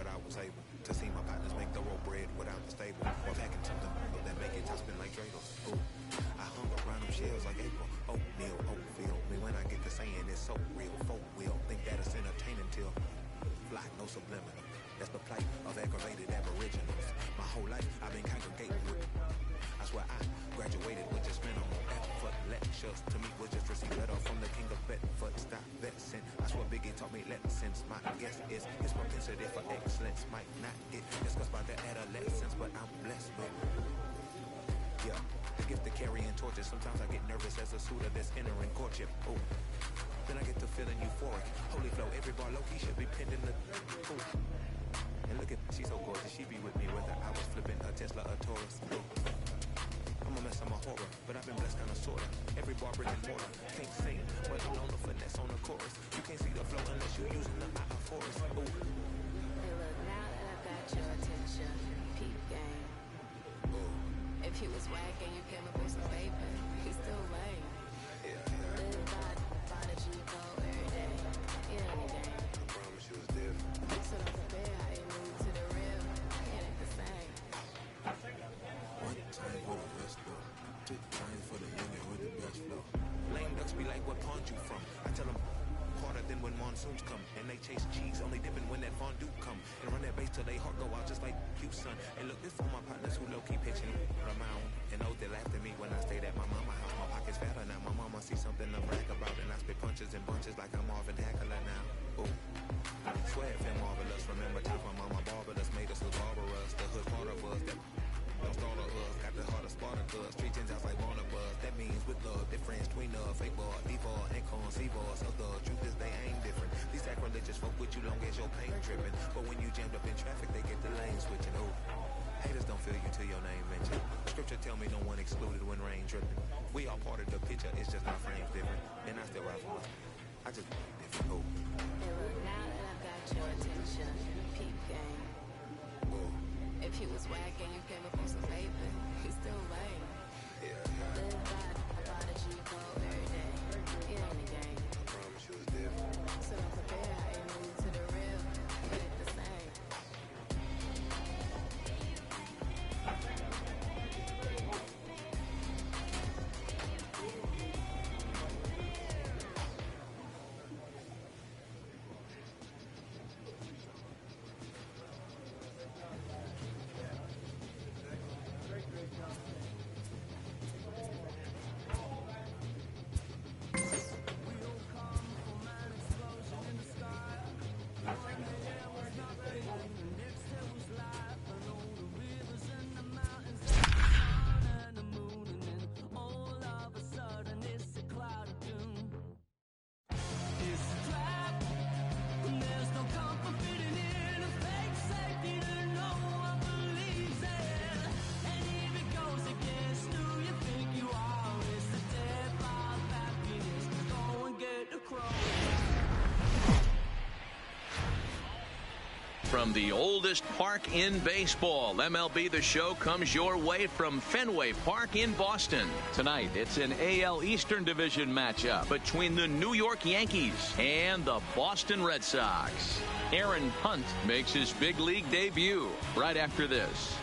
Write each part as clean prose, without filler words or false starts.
I was able to see my partners make thorough bread without the stable, or packing something that make it top spin like dreidels. Ooh, I hung around them shells like April. Oatmeal, Oatfield. Me when I get to saying it's so real, folk will think that it's entertaining till fly, no subliminal. That's the plight of aggravated aboriginals. My whole life I've been congregating with. I swear I graduated with just minimal effort. Lectures to me was just received letter from the king of Bedford. Stop vexing. I swear Biggie taught me lessons. My guess is his propensity for excellence might not get discussed by the adolescents, but I'm blessed with. Yeah, the gift of carrying torches. Sometimes I get nervous as a suitor that's entering courtship. Oh, then I get to feeling euphoric. Holy flow, every bar low-key should be pinned in the. Ooh. And look at, she's so gorgeous. She be with me whether I was flipping a Tesla or Taurus. Ooh. I'm a mess, I'm a horror, but I've been blessed kinda sorta. Every bar brick and mortar. Can't sing, but I'm on the finesse on the chorus. You can't see the flow unless you're using the eye of forest. Ooh. Hey look, now that I've got your attention, peep game. Ooh. If he was whack and you came up with some paper, he's still lame. Yeah. Live by the G code every day. It ain't a game. I promise you it's different. So don't compare how you move to the real. It ain't the same. One time for the best flow. Two times for the youngin' with the best flow. Lame ducks be like, what pond you from? I tell them harder than when monsoons come. And they chase cheese, only dipping when that fondue come. And run that base till they heart go out just like you, son. And look, this for my partners who low-key pitching around. And those that laughed at me when I stayed at my mama house. My pocket's fatter now. My mama see something to brag about. And I spit punches and bunches like I'm Marvin Hagler now. Ooh. Swear it feel marvelous. Remember time when mama barbarous made us look barbarous. The hood part of us that don't start of us. Got the heart of Spartacus. Street tens out like Warner Buzz. That means with love, difference between fake bar, D-bar, and conceive-bars. So the truth is they ain't different. These sacrilegious folk with you long as your paint dripping. But when you jammed up in traffic, they get the lane switching. Ooh. Haters don't feel you till your name mentioned. Scripture tell me no one excluded when rain dripping. We all part of the picture, it's just our frames different. And I still ride for us. I just different. Ooh. Hey look, now that I've got your attention, peep game. Ooh. If he was whack and you came up with some paper, he's still lame. Yeah. Live by the G code every day. It ain't a game. I promise you it's different. So don't compare how you move to the real. It ain't the same. From the oldest park in baseball, MLB The Show comes your way from Fenway Park in Boston. Tonight, it's an AL Eastern Division matchup between the New York Yankees and the Boston Red Sox. Aaron Hunt makes his big league debut right after this.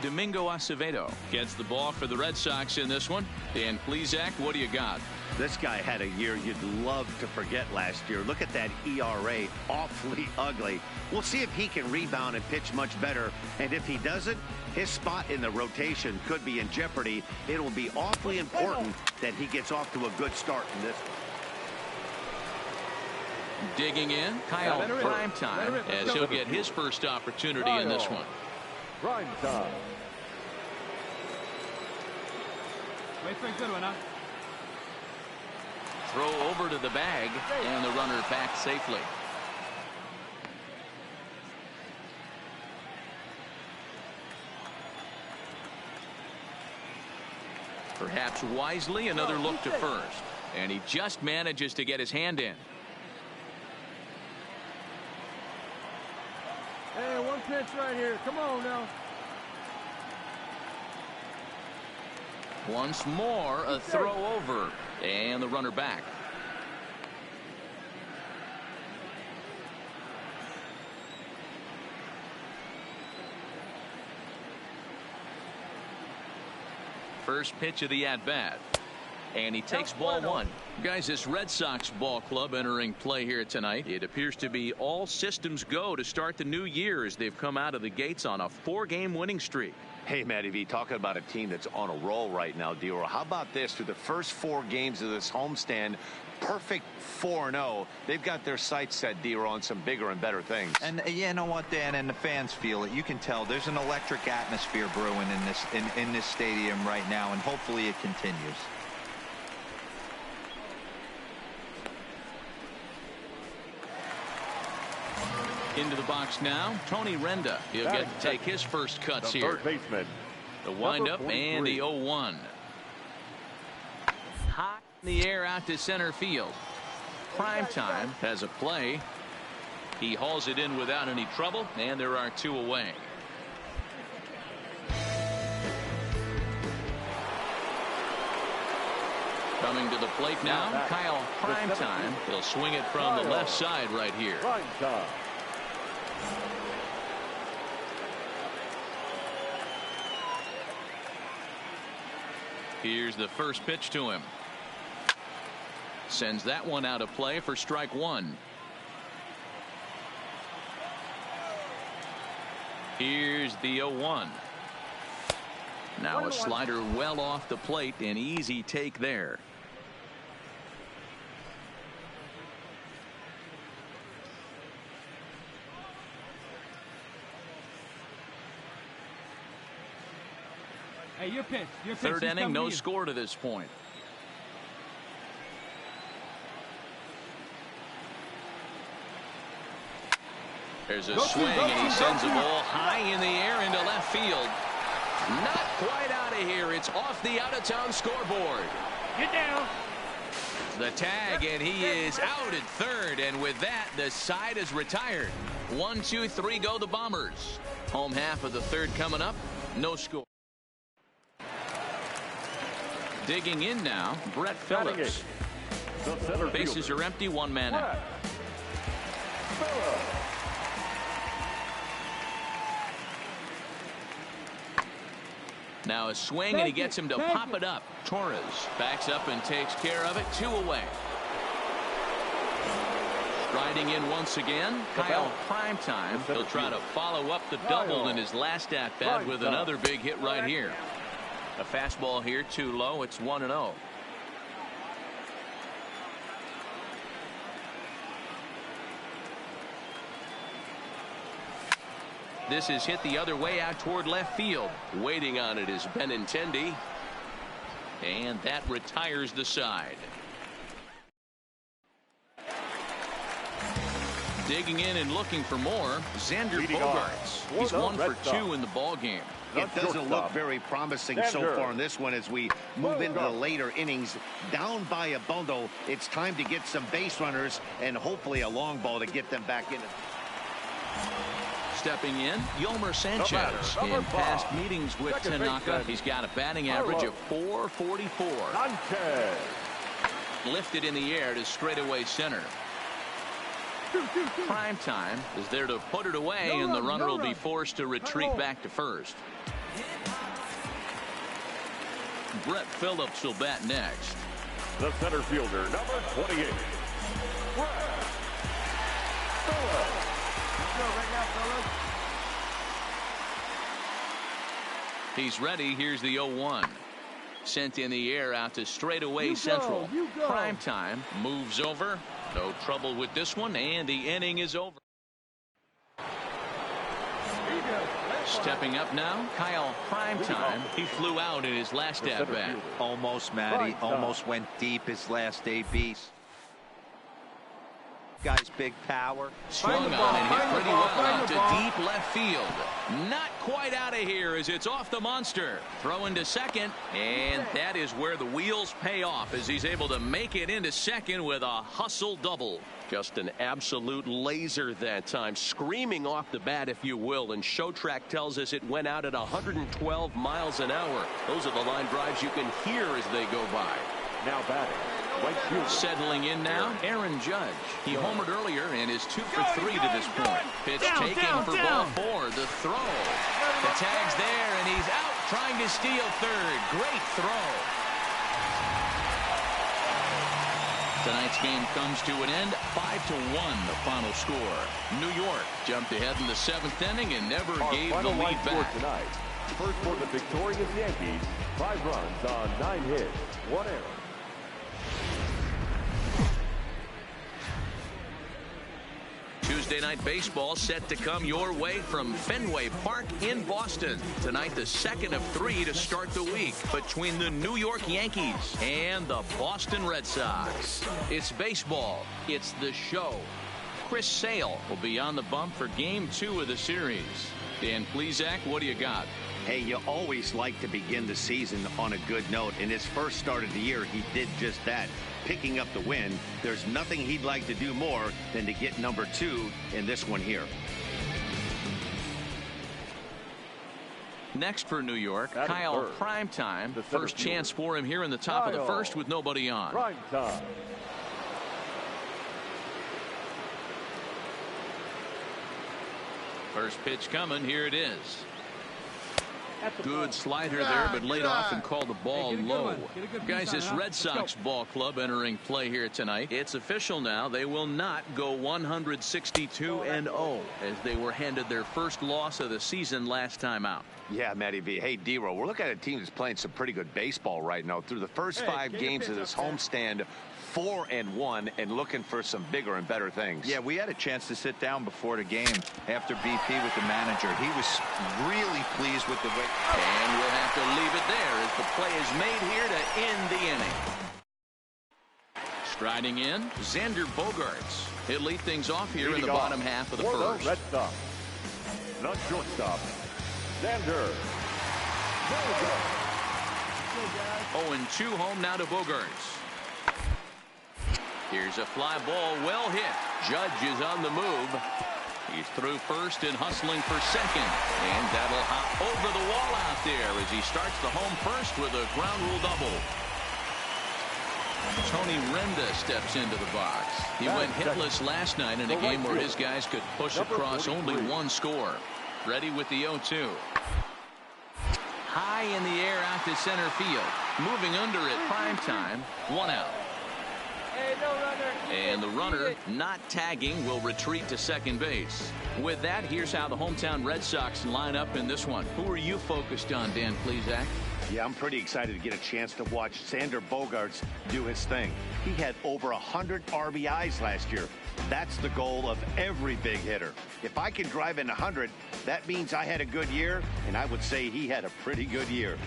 Domingo Acevedo gets the ball for the Red Sox in this one. Dan Plesac, what do you got? This guy had a year you'd love to forget last year. Look at that ERA, awfully ugly. We'll see if he can rebound and pitch much better. And if he doesn't, his spot in the rotation could be in jeopardy. It will be awfully important that he gets off to a good start in this one. Digging in, Kyle Primetime, as he'll get his first opportunity in this one. Prime time. Wait for a good one, huh? Throw over to the bag, and the runner back safely. Perhaps wisely, another look to first. And he just manages to get his hand in. Hey, one pitch right here. Come on now. Once more, a throw over, and the runner back. First pitch of the at-bat. And he takes ball one. Guys, this Red Sox ball club entering play here tonight. It appears to be all systems go to start the new year as they've come out of the gates on a 4-game winning streak. Hey, Matty V, talking about a team that's on a roll right now, D-Roll. How about this? Through the first 4 games of this homestand, perfect 4-0. They've got their sights set, D-Roll, on some bigger and better things. And you know what, Dan, and the fans feel it. You can tell there's an electric atmosphere brewing in this stadium right now, and hopefully it continues. Into the box now, Tony Renda. He'll get to take his first cuts the here. third baseman. The windup and the 0-1. High in the air out to center field. Primetime has a play. He hauls it in without any trouble, and there are 2 away. Coming to the plate now, Kyle Primetime. He'll swing it from the left side right here. Primetime. Here's the first pitch to him. Sends that one out of play for strike 1. Here's the 0-1. Now a slider well off the plate, an easy take there. Hey, your pitch. Third inning, no score to this point. There's a swing, and he sends the ball high in the air into left field. Not quite out of here. It's off the out-of-town scoreboard. Get down. The tag, and he is out at third, and with that, the side is retired. 1, 2, 3 go the Bombers. Home half of the third coming up. No score. Digging in now, Brett Phillips. Bases are empty, 1 man out. Now a swing, and he gets him to pop it up. Torres backs up and takes care of it. 2 away. Striding in once again, Kyle Primetime. He'll try to follow up the double in his last at-bat with another big hit right here. A fastball here, too low. It's 1-0. This is hit the other way out toward left field. Waiting on it is Benintendi. And that retires the side. Digging in and looking for more, Xander Bogaerts. He's 1 for 2 in the ball game. It doesn't look very promising so far in this one as we move into the later innings. Down by a bundle, it's time to get some base runners and hopefully a long ball to get them back in. Stepping in, Yolmer Sanchez. In past meetings with Tanaka, he's got a batting average of .444. Lifted in the air to straightaway center. Primetime is there to put it away, and the runner will be forced to retreat back to first. Brett Phillips will bat next. The center fielder, number 28. Brett Phillips. Right now, fellas. He's ready. Here's the 0-1. Sent in the air out to straightaway central. Primetime moves over. No trouble with this one, and the inning is over. Stepping up now, Kyle Primetime. He flew out in his last at-bat. Almost, Matty. Almost went deep his last AB. Guy's big power. Swung on and hit pretty well out to deep left field. Not quite out of here as it's off the monster. Throwing to second, and that is where the wheels pay off as he's able to make it into second with a hustle double. Just an absolute laser that time, screaming off the bat, if you will, and Showtrack tells us it went out at 112 miles an hour. Those are the line drives you can hear as they go by. Now batting. Settling in now, Aaron Judge. He homered earlier and is 2 for 3 to this point. Pitch taken for ball 4. The throw. The tag's there, and he's out trying to steal third. Great throw. Tonight's game comes to an end, 5-1 the final score. New York jumped ahead in the 7th inning and never gave the lead back. Tonight. First for the victorious Yankees, 5 runs on 9 hits, 1 error. Tuesday night baseball set to come your way from Fenway Park in Boston. Tonight, the second of 3 to start the week between the New York Yankees and the Boston Red Sox. It's baseball. It's the show. Chris Sale will be on the bump for Game 2 of the series. Dan Plesac, what do you got? Hey, you always like to begin the season on a good note. In his first start of the year, he did just that, picking up the win. There's nothing he'd like to do more than to get number 2 in this one here. Next for New York, That Kyle third. Primetime. The First chance for him here in the top of the first with nobody on. Prime time. First pitch coming. Here it is. Good slider there, but laid off and called the ball low. Guys, this Red Sox ball club entering play here tonight. It's official now. They will not go 162-0 as they were handed their first loss of the season last time out. Yeah, Matty V. Hey, D-Row, we're looking at a team that's playing some pretty good baseball right now. Through the first 5 games of this homestand, 4-1, and looking for some bigger and better things. Yeah, we had a chance to sit down before the game after BP with the manager. He was really pleased with the way. And we'll have to leave it there as the play is made here to end the inning. Striding in, Xander Bogaerts. He'll lead things off here in the bottom half of the first. Red Sox. Not shortstop. Xander. 0-2 home now to Bogaerts. Here's a fly ball, well hit. Judge is on the move. He's through first and hustling for second. And that'll hop over the wall out there as he starts the home first with a ground rule double. Tony Renda steps into the box. He went hitless last night in a game where his guys could push across only 1 score. Ready with the 0-2. High in the air out to center field. Moving under it, Primetime. 1 out. And the runner not tagging will retreat to second base. With that, here's how the hometown Red Sox line up in this one. Who are you focused on, Dan Plesac? Yeah, I'm pretty excited to get a chance to watch Xander Bogaerts do his thing. He had over 100 RBIs last year. That's the goal of every big hitter. If I can drive in 100, that means I had a good year, and I would say he had a pretty good year.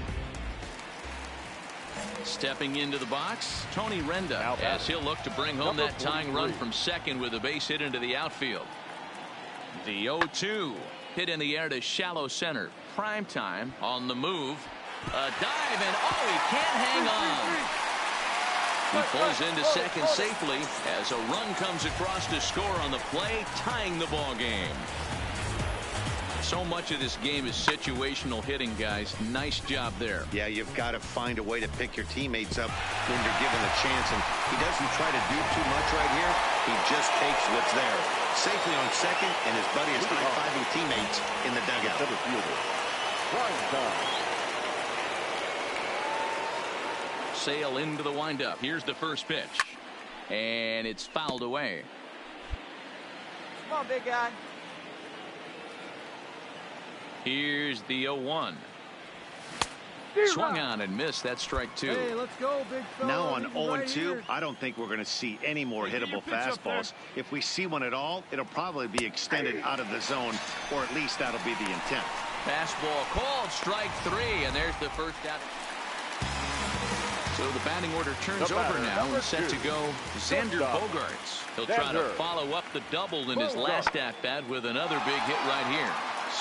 Stepping into the box, Tony Renda, as he'll look to bring home that tying run from second with a base hit into the outfield. The 0-2 hit in the air to shallow center. Primetime on the move. A dive, and he can't hang on. He pulls into second safely as a run comes across to score on the play, tying the ball game. So much of this game is situational hitting, guys. Nice job there. Yeah, you've got to find a way to pick your teammates up when you're given a chance, and he doesn't try to do too much right here. He just takes what's there. Safely on second, and his buddy is high-fiving teammates in the dugout. Sale into the windup. Here's the first pitch, and it's fouled away. Come on, big guy. Here's the 0-1. Swung on and missed. That's strike 2. Hey, let's go, big fella. Now on 0-2, I don't think we're going to see any more hittable fastballs. If we see one at all, it'll probably be extended out of the zone, or at least that'll be the intent. Fastball called, strike 3, and there's the first out. So the batting order turns over now and set to go Xander Bogaerts. He'll try to follow up the double in his last at-bat with another big hit right here.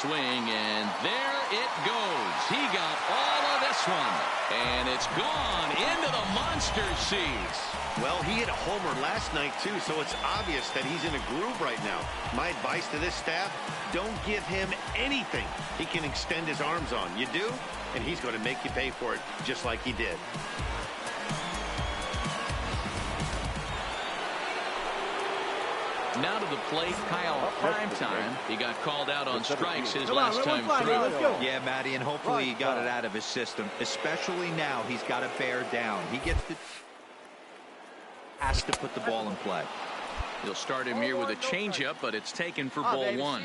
Swing, and there it goes. He got all of this one, and it's gone into the monster seats. Well, he hit a homer last night, too, so it's obvious that he's in a groove right now. My advice to this staff, don't give him anything he can extend his arms on. You do, and he's going to make you pay for it, just like he did. Now to the plate, Kyle Primetime. He got called out on strikes his last time through. Yeah, Matty, and hopefully he got it out of his system. Especially now, he's got to bear down. He has to put the ball in play. He'll start him here with a changeup, but it's taken for ball one.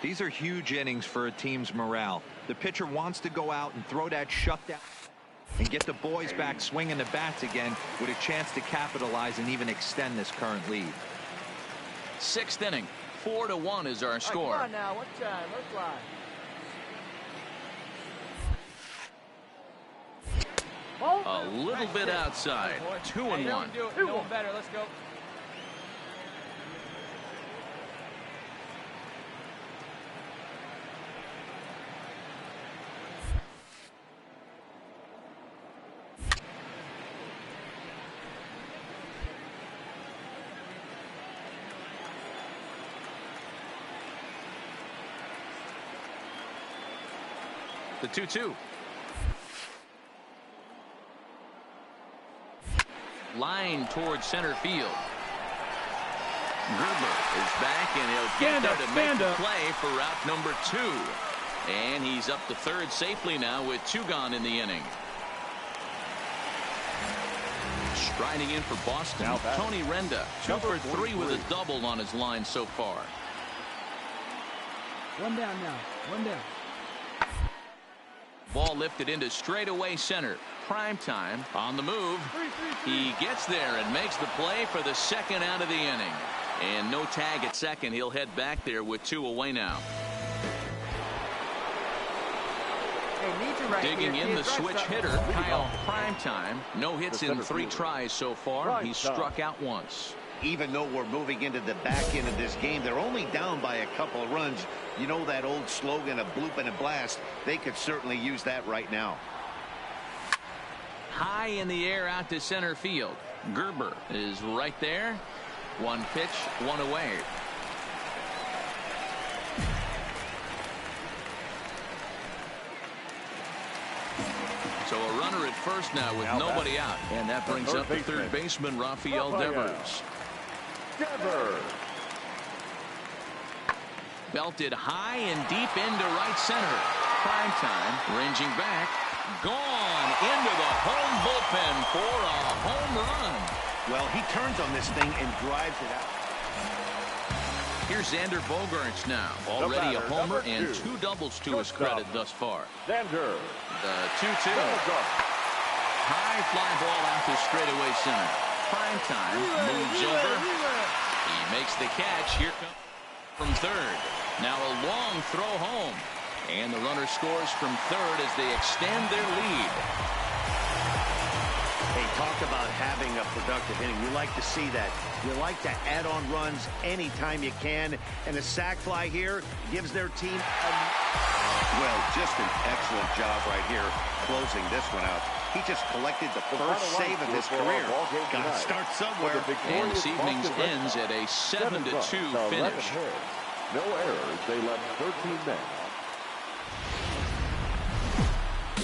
These are huge innings for a team's morale. The pitcher wants to go out and throw that shutdown and get the boys back swinging the bats again with a chance to capitalize and even extend this current lead. Sixth inning, 4-1 is our score. Come on now, one time, let's fly. A little bit outside. 2-1. No better. Let's go. The 2-2. Line towards center field. Gerber is back, and he'll get there to make the play for route number 2. And he's up to third safely now with 2 gone in the inning. Striding in for Boston, Tony Renda, 2 for 3 with a double on his line so far. One down now. One down. Ball lifted into straightaway center. Primetime on the move. He gets there and makes the play for the second out of the inning. And no tag at second. He'll head back there with 2 away now. Digging in the switch hitter, Kyle Primetime. No hits in 3 tries so far. He's struck out once. Even though we're moving into the back end of this game, they're only down by a couple of runs. You know that old slogan of bloop and a blast? They could certainly use that right now. High in the air out to center field. Gerber is right there. 1 pitch, 1 away. So a runner at first now with nobody out. And that brings up the third baseman, Rafael Devers. Belted high and deep into right center. Primetime ranging back. Gone into the home bullpen for a home run. Well, he turns on this thing and drives it out. Here's Xander Bogaerts now. Already a homer and 2 doubles to his credit thus far. Xander. The 2-2. High fly ball out to straightaway center. Primetime moves over. He makes the catch. Here comes from third. Now a long throw home. And the runner scores from third as they extend their lead. Hey, talk about having a productive inning. You like to see that. You like to add on runs anytime you can. And the sac fly here gives their team well, just an excellent job right here closing this one out. He just collected the first save of his career. Got to start somewhere. And this evening's ends at a 7-2 finish. No errors. They left 13 men.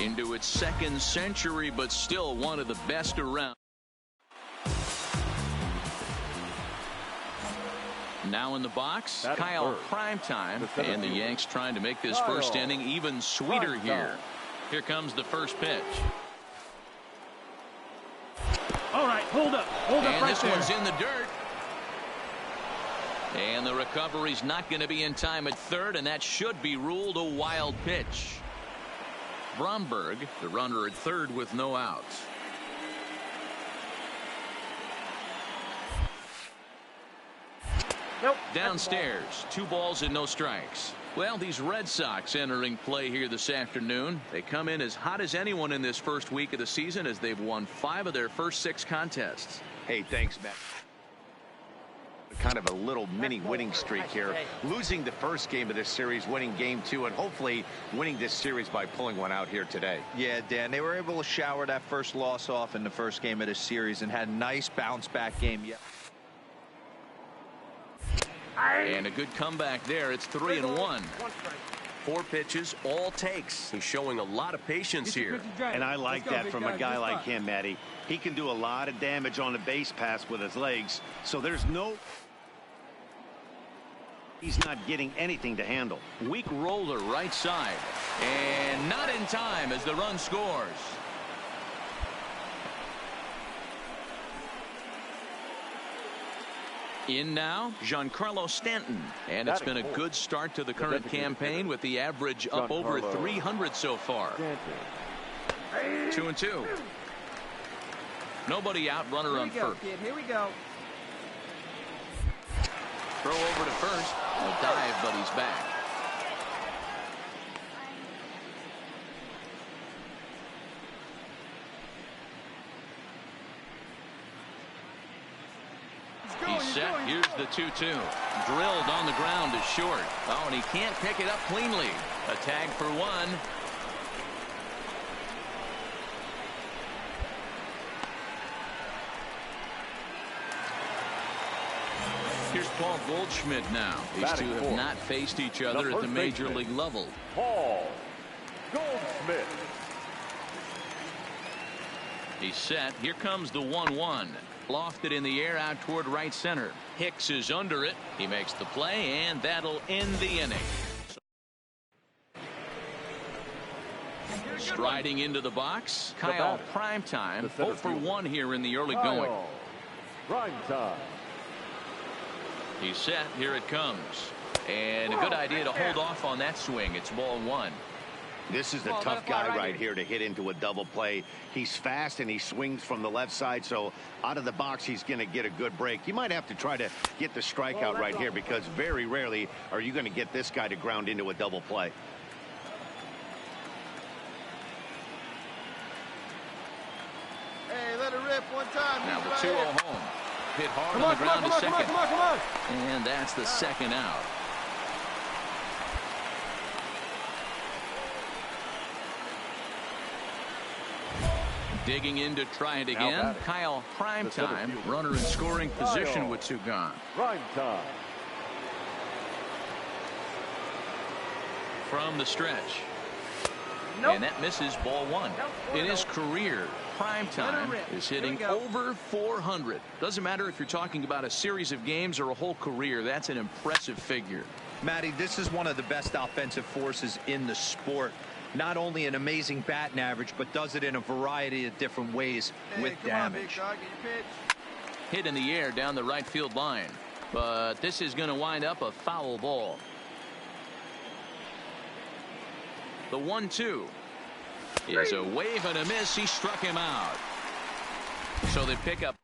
Into its second century, but still one of the best around. Now in the box, Kyle Primetime, and the Yanks trying to make this first inning even sweeter here. Here comes the first pitch. All right, hold up and this one's in the dirt. And the recovery's not going to be in time at third, and that should be ruled a wild pitch. Bromberg, the runner at third with no outs. Nope. Downstairs, 2 balls and no strikes. Well, these Red Sox entering play here this afternoon. They come in as hot as anyone in this first week of the season as they've won 5 of their first 6 contests. Hey, thanks, Matt. Kind of a little mini winning streak here. Losing the first game of this series, winning game 2, and hopefully winning this series by pulling one out here today. Yeah, Dan, they were able to shower that first loss off in the first game of this series and had a nice bounce back game. And a good comeback there. It's 3-1. 4 pitches, all takes. He's showing a lot of patience here. And I like that from a guy like him, Matty. He can do a lot of damage on the base pass with his legs. So there's no He's not getting anything to handle. Weak roller right side. And not in time as the run scores. In now, Giancarlo Stanton. And it's been a good start to the current campaign with the average up over 300 so far. 2-2. Nobody out, runner on first. Here we go. Throw over to first. A dive, but he's back. He's set. Here's the 2-2. Drilled on the ground is short. Oh, and he can't pick it up cleanly. A tag for one. Here's Paul Goldschmidt now. These two have not faced each other at the major league level. Paul Goldschmidt. He's set. Here comes the 1-1. Lofted in the air out toward right center. Hicks is under it. He makes the play, and that'll end the inning. Striding into the box, Kyle Primetime. 0 for 1 here in the early going. Primetime. He's set. Here it comes. And a good idea to hold off on that swing. It's ball one. This is the tough guy right here to hit into a double play. He's fast and he swings from the left side, so out of the box he's going to get a good break. You might have to try to get the strikeout right here because very rarely are you going to get this guy to ground into a double play. Hey, let it rip one time. Now the 2-0 home. Hit hard on the ground to second. Come on. And that's the second out. Digging in to try it again. Kyle Primetime, runner in scoring position with two gone. Primetime. From the stretch. And that misses ball one. In his career, Primetime is hitting over 400. Doesn't matter if you're talking about a series of games or a whole career. That's an impressive figure. Matty, this is one of the best offensive forces in the sport. Not only an amazing batting average, but does it in a variety of different ways with damage. Hit in the air down the right field line. But this is going to wind up a foul ball. The 1-2 is a wave and a miss. He struck him out. So they pick up.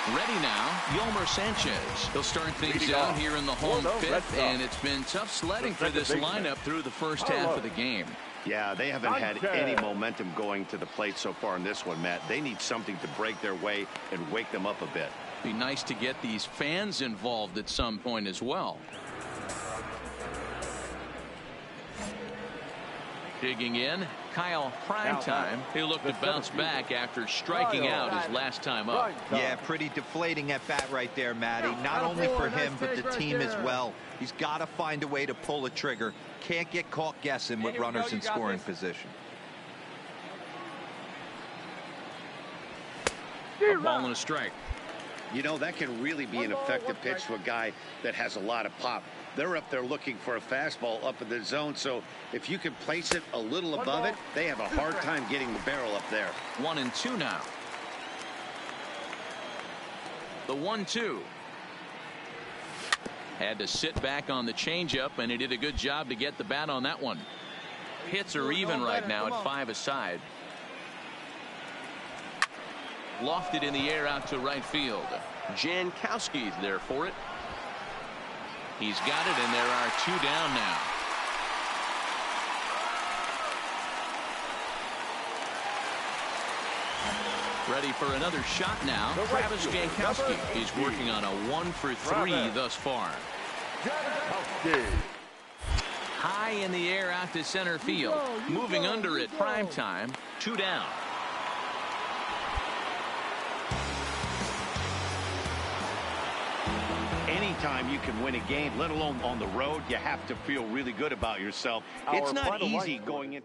Ready now, Yolmer Sanchez. He'll start things out here in the home fifth, and it's been tough sledding for this lineup through the first half of the game. Yeah, they haven't had any momentum going to the plate so far in this one, Matt. They need something to break their way and wake them up a bit. Be nice to get these fans involved at some point as well. Digging in, Kyle Primetime. He'll look to bounce back after striking out his last time up. Yeah, pretty deflating at bat right there, Matty. Not only for him, but the team as well. He's got to find a way to pull a trigger. Can't get caught guessing with runners in scoring position. A ball and a strike. You know, that can really be an effective pitch to a guy that has a lot of pop. They're up there looking for a fastball up in the zone, so if you can place it a little above it, they have a hard time getting the barrel up there. 1-2 now. The 1-2. Had to sit back on the changeup, and he did a good job to get the bat on that one. Hits are even right now at 5 aside. Lofted in the air out to right field. Jankowski's there for it. He's got it, and there are 2 down now. Ready for another shot now. Travis Jankowski. He's working on a 1 for 3 thus far. High in the air out to center field. Moving under it. Primetime. 2 down. Anytime you can win a game, let alone on the road, you have to feel really good about yourself. It's not easy going in.